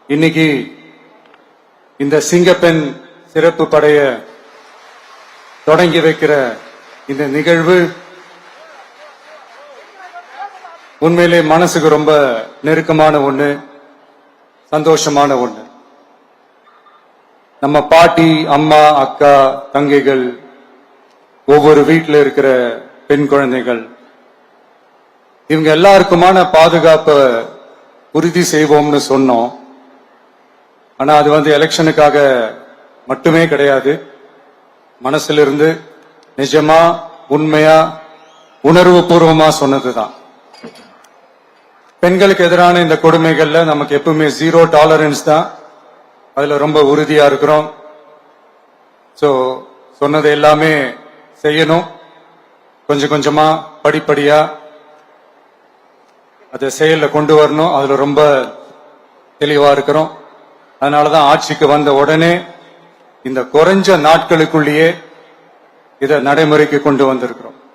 இன்னைக்கு இந்த சிங்கப்பெண் சிறப்பு படைய தொடங்கி வைக்கிற இந்த நிகழ்வு உண்மையிலே மனசுக்கு ரொம்ப நெருக்கமான ஒண்ணு, சந்தோஷமான ஒண்ணு. நம்ம பாட்டி, அம்மா, அக்கா, தங்கைகள், ஒவ்வொரு வீட்டில் இருக்கிற பெண் குழந்தைகள், இவங்க எல்லாருக்குமான பாதுகாப்பை உறுதி செய்வோம்னு சொன்னோம். ஆனா அது எலெக்ஷனுக்காக மட்டுமே கிடையாது. மனசுல இருந்து நிஜமா, உண்மையா, உணர்வு பூர்வமா சொன்னதுதான். பெண்களுக்கு எதிரான இந்த கொடுமைகள்ல நமக்கு எப்பவுமே 0 டாலரன்ஸ் தான். அதுல ரொம்ப உறுதியா இருக்கிறோம். சோ சொன்னது எல்லாமே செய்யணும். கொஞ்சம் கொஞ்சமா, படிப்படியா அதை செயல்ல கொண்டு வரணும். அதுல ரொம்ப தெளிவா இருக்கிறோம். அதனாலதான் ஆட்சிக்கு வந்த உடனே இந்த குறைஞ்ச நாட்களுக்குள்ளேயே இதை நடைமுறைக்கு கொண்டு வந்திருக்கிறோம்.